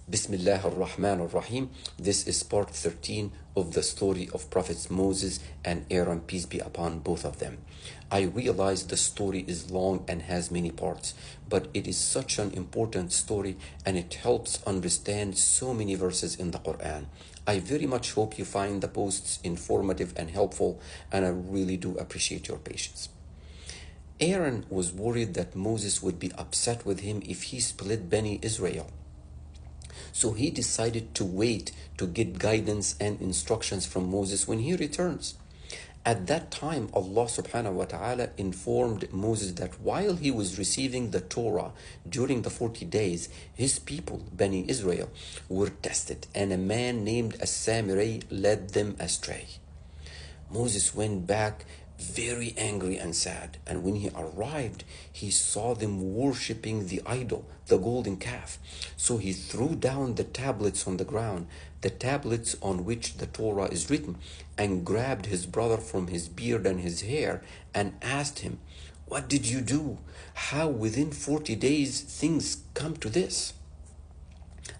Bismillah ar-Rahman ar-Rahim. This is part 13 of the story of Prophets Moses and Aaron, peace be upon both of them. I realize the story is long and has many parts, but it is such an important story and it helps understand so many verses in the Quran. I very much hope you find the posts informative and helpful, and I really do appreciate your patience. Aaron was worried that Moses would be upset with him if he split Bani Israel. So he decided to wait to get guidance and instructions from Moses when he returns. At that time, Allah subhanahu wa ta'ala informed Moses that while he was receiving the Torah during the 40 days, his people, Bani Israel, were tested, and a man named Samiri led them astray. Moses went back very angry and sad, and when he arrived, he saw them worshipping the idol, the golden calf. So he threw down the tablets on the ground, the tablets on which the Torah is written, and grabbed his brother from his beard and his hair and asked him, "What did you do? How within 40 days things come to this?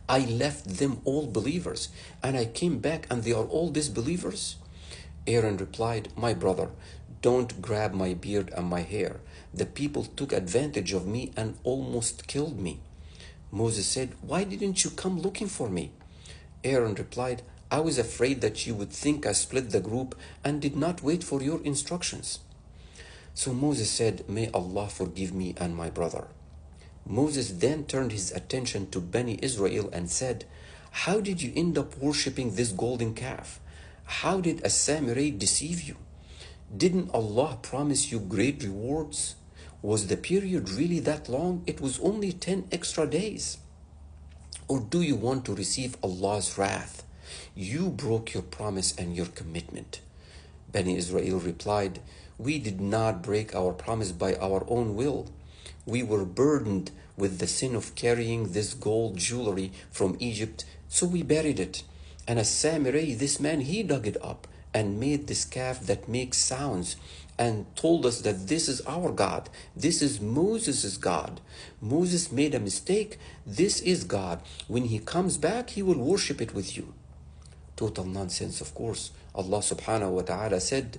I left them all believers, and I came back and they are all disbelievers." Aaron replied, "My brother, don't grab my beard and my hair. The people took advantage of me and almost killed me." Moses said, "Why didn't you come looking for me?" Aaron replied, "I was afraid that you would think I split the group and did not wait for your instructions." So Moses said, "May Allah forgive me and my brother." Moses then turned his attention to Bani Israel and said, "How did you end up worshipping this golden calf? How did Samiri deceive you? Didn't Allah promise you great rewards? Was the period really that long? It was only 10 extra days. Or do you want to receive Allah's wrath? You broke your promise and your commitment." Bani Israel replied, "We did not break our promise by our own will. We were burdened with the sin of carrying this gold jewelry from Egypt, so we buried it. And Samiri, this man, he dug it up and made this calf that makes sounds and told us that this is our God. This is Moses' God. Moses made a mistake. This is God. When he comes back, he will worship it with you." Total nonsense, of course. Allah subhanahu wa ta'ala said,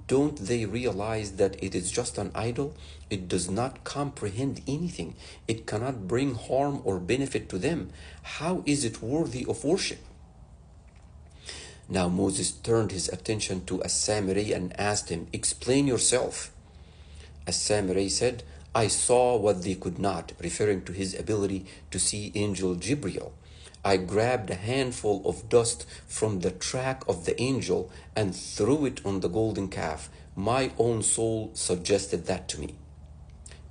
"Don't they realize that it is just an idol? It does not comprehend anything. It cannot bring harm or benefit to them. How is it worthy of worship?" Now Moses turned his attention to Samiri and asked him, "Explain yourself." Samiri said, "I saw what they could not," referring to his ability to see angel Jibril. "I grabbed a handful of dust from the track of the angel and threw it on the golden calf. My own soul suggested that to me."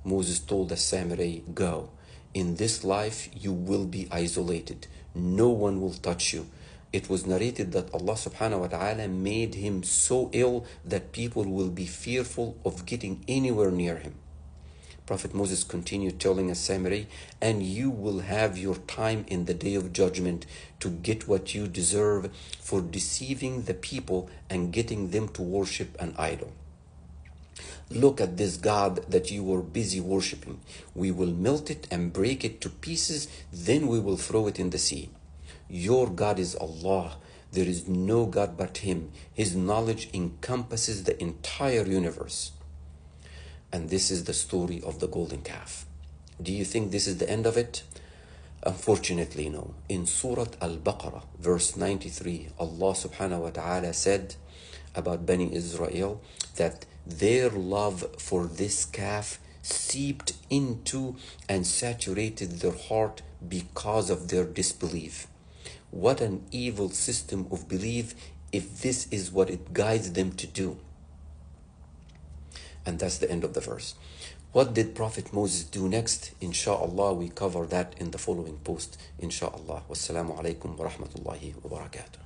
Moses told Samiri, "Go. In this life you will be isolated. No one will touch you." It was narrated that Allah subhanahu wa ta'ala made him so ill that people will be fearful of getting anywhere near him. Prophet Moses continued telling Samiri, "And you will have your time in the day of judgment to get what you deserve for deceiving the people and getting them to worship an idol. Look at this God that you were busy worshiping. We will melt it and break it to pieces, then we will throw it in the sea. Your God is Allah. There is no God but Him. His knowledge encompasses the entire universe." And this is the story of the golden calf. Do you think this is the end of it? Unfortunately, no. In Surah Al-Baqarah, verse 93, Allah subhanahu wa ta'ala said about Bani Israel that their love for this calf seeped into and saturated their heart because of their disbelief. What an evil system of belief if this is what it guides them to do. And that's the end of the verse. What did Prophet Moses do next? Insha'Allah, we cover that in the following post. Insha'Allah. Wassalamu alaikum wa rahmatullahi wa barakatuh.